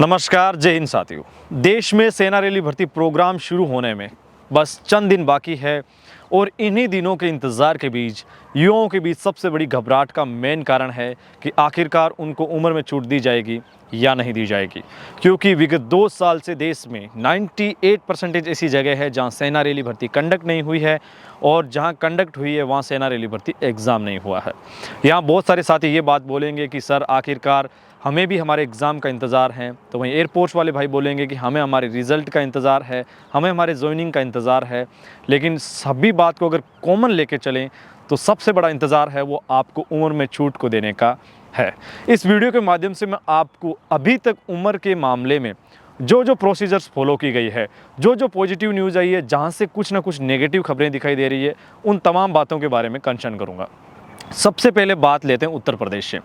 नमस्कार, जय हिंद साथियों। देश में सेना रैली भर्ती प्रोग्राम शुरू होने में बस चंद दिन बाकी है और इन्हीं दिनों के इंतज़ार के बीच युवाओं के बीच सबसे बड़ी घबराहट का मेन कारण है कि आखिरकार उनको उम्र में छूट दी जाएगी या नहीं दी जाएगी। क्योंकि विगत 2 साल से देश में 98% ऐसी जगह है जहां सेना रैली भर्ती कंडक्ट नहीं हुई है और जहां कंडक्ट हुई है वहां सेना रैली भर्ती एग्ज़ाम नहीं हुआ है। यहाँ बहुत सारे साथी ये बात बोलेंगे कि सर आखिरकार हमें भी हमारे एग्ज़ाम का इंतज़ार है, तो वहीं एयरपोर्ट्स वाले भाई बोलेंगे कि हमें हमारे रिज़ल्ट का इंतज़ार है, हमें हमारे जॉइनिंग का इंतज़ार है। लेकिन सभी बात को अगर कॉमन लेके चलें तो सबसे बड़ा इंतज़ार है वो आपको उम्र में छूट को देने का है। इस वीडियो के माध्यम से मैं आपको अभी तक उम्र के मामले में जो प्रोसीजर्स फॉलो की गई है, जो पॉजिटिव न्यूज़ आई है, जहाँ से कुछ ना कुछ नेगेटिव खबरें दिखाई दे रही है, उन तमाम बातों के बारे में कंसर्न करूँगा। सबसे पहले बात लेते हैं उत्तर प्रदेश से।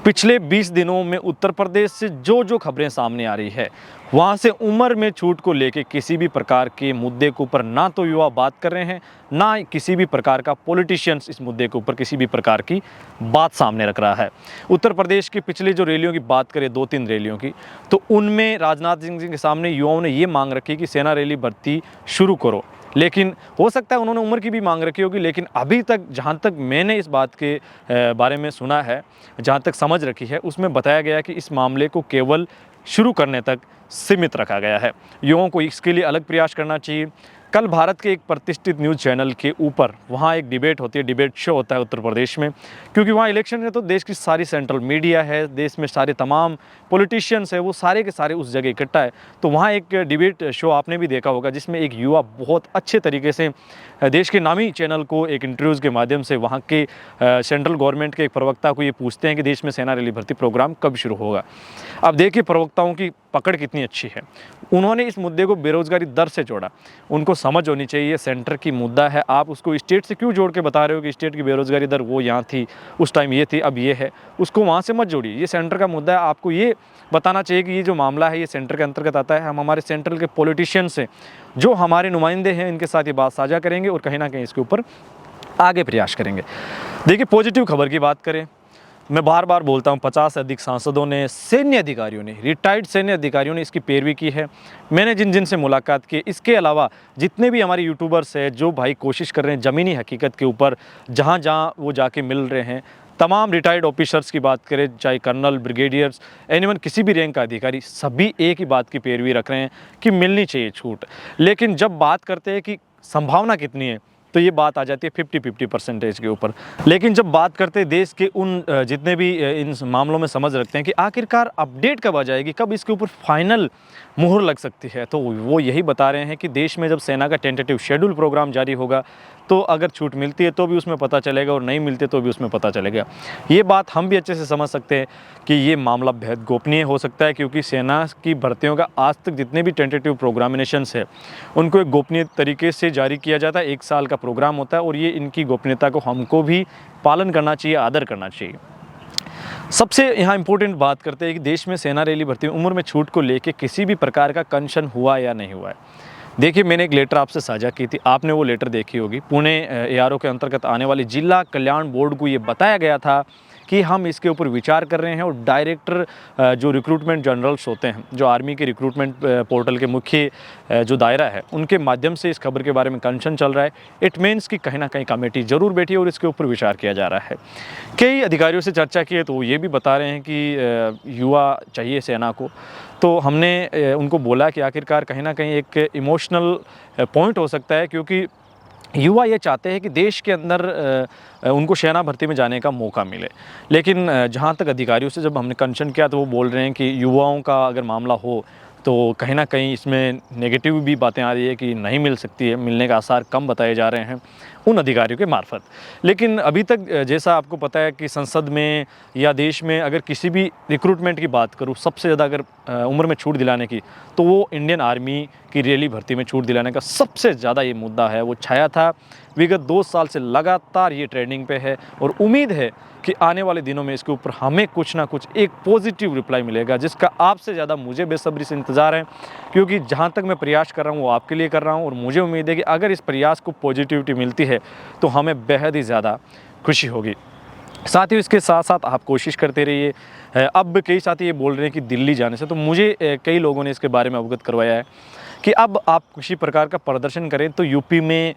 पिछले 20 दिनों में उत्तर प्रदेश से जो खबरें सामने आ रही है, वहाँ से उम्र में छूट को लेके किसी भी प्रकार के मुद्दे के ऊपर ना तो युवा बात कर रहे हैं, ना किसी भी प्रकार का पॉलिटिशियंस इस मुद्दे के ऊपर किसी भी प्रकार की बात सामने रख रहा है। उत्तर प्रदेश की पिछले जो रैलियों की बात करें, 2-3 रैलियों की, तो उनमें राजनाथ सिंह जी के सामने युवाओं ने ये मांग रखी कि सेना रैली भर्ती शुरू करो। लेकिन हो सकता है उन्होंने उम्र की भी मांग रखी होगी, लेकिन अभी तक जहाँ तक मैंने इस बात के बारे में सुना है, जहाँ तक समझ रखी है, उसमें बताया गया कि इस मामले को केवल शुरू करने तक सीमित रखा गया है। युवाओं को इसके लिए अलग प्रयास करना चाहिए। कल भारत के एक प्रतिष्ठित न्यूज़ चैनल के ऊपर वहाँ एक डिबेट होती है, डिबेट शो होता है उत्तर प्रदेश में, क्योंकि वहाँ इलेक्शन है तो देश की सारी सेंट्रल मीडिया है, देश में सारे तमाम पॉलिटिशियंस है, वो सारे के सारे उस जगह इकट्ठा है। तो वहाँ एक डिबेट शो आपने भी देखा होगा जिसमें एक युवा बहुत अच्छे तरीके से देश के नामी चैनल को एक इंटरव्यूज़ के माध्यम से वहाँ के सेंट्रल गवर्नमेंट के एक प्रवक्ता को ये पूछते हैं कि देश में सेना रैली भर्ती प्रोग्राम कब शुरू होगा। अब देखिए प्रवक्ताओं की पकड़ कितनी अच्छी है। उन्होंने इस मुद्दे को बेरोज़गारी दर से जोड़ा। उनको समझ होनी चाहिए सेंटर की मुद्दा है, आप उसको स्टेट से क्यों जोड़ के बता रहे हो कि स्टेट की बेरोज़गारी दर वो यहाँ थी, उस टाइम ये थी, अब ये है, उसको वहाँ से मत जोड़िए। ये सेंटर का मुद्दा है, आपको ये बताना चाहिए कि ये जो मामला है ये सेंटर के अंतर्गत आता है। हम हमारे सेंट्रल के पॉलिटिशियंस से जो हमारे नुमाइंदे हैं इनके साथ ये बात साझा करेंगे और कहीं ना कहीं इसके ऊपर आगे प्रयास करेंगे। देखिए पॉजिटिव खबर की बात करें, मैं बार बार बोलता हूँ 50 से अधिक सांसदों ने, सैन्य अधिकारियों ने, रिटायर्ड सैन्य अधिकारियों ने इसकी पैरवी की है। मैंने जिन से मुलाकात की, इसके अलावा जितने भी हमारे यूट्यूबर्स हैं जो भाई कोशिश कर रहे हैं ज़मीनी हकीकत के ऊपर, जहाँ वो जाके मिल रहे हैं, तमाम रिटायर्ड ऑफिसर्स की बात करें, चाहे कर्नल, ब्रिगेडियर्स, एनीवन किसी भी रैंक का अधिकारी, सभी एक ही बात की पैरवी रख रहे हैं कि मिलनी चाहिए छूट। लेकिन जब बात करते हैं कि संभावना कितनी है तो ये बात आ जाती है 50-50% के ऊपर। लेकिन जब बात करते हैं देश के उन जितने भी इन मामलों में समझ रखते हैं कि आखिरकार अपडेट कब आ जाएगी, कब इसके ऊपर फाइनल मुहर लग सकती है, तो वो यही बता रहे हैं कि देश में जब सेना का टेंटेटिव शेड्यूल प्रोग्राम जारी होगा तो अगर छूट मिलती है तो भी उसमें पता चलेगा और नहीं मिलती तो भी उसमें पता चलेगा। ये बात हम भी अच्छे से समझ सकते हैं कि ये मामला बेहद गोपनीय हो सकता है, क्योंकि सेना की भर्तियों का आज तक जितने भी टेंटेटिव प्रोग्रामिनेशंस है उनको एक गोपनीय तरीके से जारी किया जाता है। 1 साल का प्रोग्राम होता है और ये इनकी गोपनीयता को हमको भी पालन करना चाहिए, आदर करना चाहिए। सबसे यहाँ इंपॉर्टेंट बात करते हैं कि देश में सेना रैली भर्ती उम्र में छूट को लेके किसी भी प्रकार का कंसर्न हुआ या नहीं हुआ है। देखिए मैंने एक लेटर आपसे साझा की थी, आपने वो लेटर देखी होगी। पुणे एआरओ के अंतर्गत आने वाली जिला कल्याण बोर्ड को ये बताया गया था कि हम इसके ऊपर विचार कर रहे हैं और डायरेक्टर जो रिक्रूटमेंट जनरल्स होते हैं, जो आर्मी के रिक्रूटमेंट पोर्टल के मुख्य जो दायरा है, उनके माध्यम से इस खबर के बारे में कंसर्न चल रहा है। इट मीन्स कि कहीं ना कहीं कमेटी ज़रूर बैठी है और इसके ऊपर विचार किया जा रहा है। कई अधिकारियों से चर्चा की है तो वो ये भी बता रहे हैं कि युवा चाहिए सेना को। तो हमने उनको बोला कि आखिरकार कहीं ना कहीं एक इमोशनल पॉइंट हो सकता है, क्योंकि युवा ये चाहते हैं कि देश के अंदर उनको सेना भर्ती में जाने का मौका मिले। लेकिन जहाँ तक अधिकारियों से जब हमने कंसर्न किया तो वो बोल रहे हैं कि युवाओं का अगर मामला हो तो कहीं ना कहीं इसमें नेगेटिव भी बातें आ रही है कि नहीं मिल सकती है, मिलने का आसार कम बताए जा रहे हैं उन अधिकारियों के मार्फत। लेकिन अभी तक जैसा आपको पता है कि संसद में या देश में अगर किसी भी रिक्रूटमेंट की बात करूँ, सबसे ज़्यादा अगर उम्र में छूट दिलाने की, तो वो इंडियन आर्मी की रैली भर्ती में छूट दिलाने का सबसे ज़्यादा ये मुद्दा है। वो छाया था, विगत 2 साल से लगातार ये ट्रेंडिंग पे है और उम्मीद है कि आने वाले दिनों में इसके ऊपर हमें कुछ ना कुछ एक पॉजिटिव रिप्लाई मिलेगा, जिसका आपसे ज़्यादा मुझे बेसब्री से इंतज़ार है। क्योंकि जहाँ तक मैं प्रयास कर रहा हूँ वो आपके लिए कर रहा हूँ और मुझे उम्मीद है कि अगर इस प्रयास को पॉजिटिविटी मिलती है तो हमें बेहद ही ज़्यादा खुशी होगी। साथ ही इसके साथ साथ आप कोशिश करते रहिए। अब कई साथी ये बोल रहे हैं कि दिल्ली जाने से, तो मुझे कई लोगों ने इसके बारे में अवगत करवाया है कि अब आप किसी प्रकार का प्रदर्शन करें तो यूपी में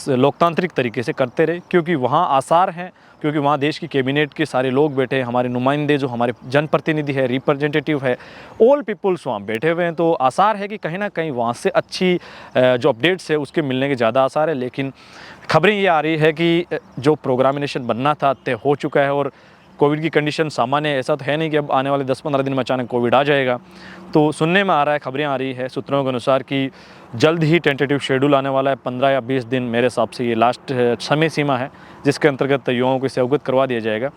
लोकतांत्रिक तरीके से करते रहे, क्योंकि वहाँ आसार हैं, क्योंकि वहाँ देश की कैबिनेट के सारे लोग बैठे हैं, हमारे नुमाइंदे जो हमारे जनप्रतिनिधि है, रिप्रेजेंटेटिव है, ऑल पीपल्स वहाँ बैठे हुए हैं। तो आसार है कि कहीं ना कहीं वहाँ से अच्छी जो अपडेट्स है उसके मिलने के ज़्यादा आसार है। लेकिन खबरें ये आ रही है कि जो प्रोग्रामिनेशन बनना था तय हो चुका है और कोविड की कंडीशन सामान्य है। ऐसा तो है नहीं कि अब आने वाले 10-15 दिन में अचानक कोविड आ जाएगा। तो सुनने में आ रहा है, खबरें आ रही है सूत्रों के अनुसार कि जल्द ही टेंटेटिव शेड्यूल आने वाला है। 15 या 20 दिन मेरे हिसाब से ये लास्ट समय सीमा है जिसके अंतर्गत युवाओं को इसे अवगत करवा दिया जाएगा।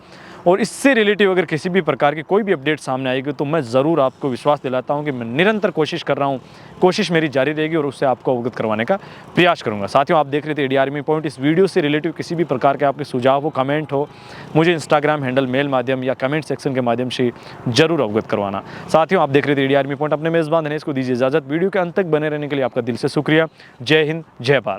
और इससे रिलेटिव अगर किसी भी प्रकार की कोई भी अपडेट सामने आएगी तो मैं ज़रूर आपको विश्वास दिलाता हूँ कि मैं निरंतर कोशिश कर रहा हूँ, कोशिश मेरी जारी रहेगी और उससे आपको अवगत करवाने का प्रयास करूँगा। साथियों, आप देख रहे थे इंडिया आर्मी पॉइंट। इस वीडियो से रिलेटिव किसी भी प्रकार के आपके सुझाव हो, कमेंट हो, मुझे इंस्टाग्राम हैंडल, मेल माध्यम या कमेंट सेक्शन के माध्यम से जरूर अवगत करवाना। साथियों, आप देख रहे थे इंडिया आर्मी पॉइंट। अपने मेज़बान दिनेश को दीजिए इजाज़त। वीडियो के अंत तक बने रहने के लिए आपका दिल से शुक्रिया। जय हिंद, जय भारत।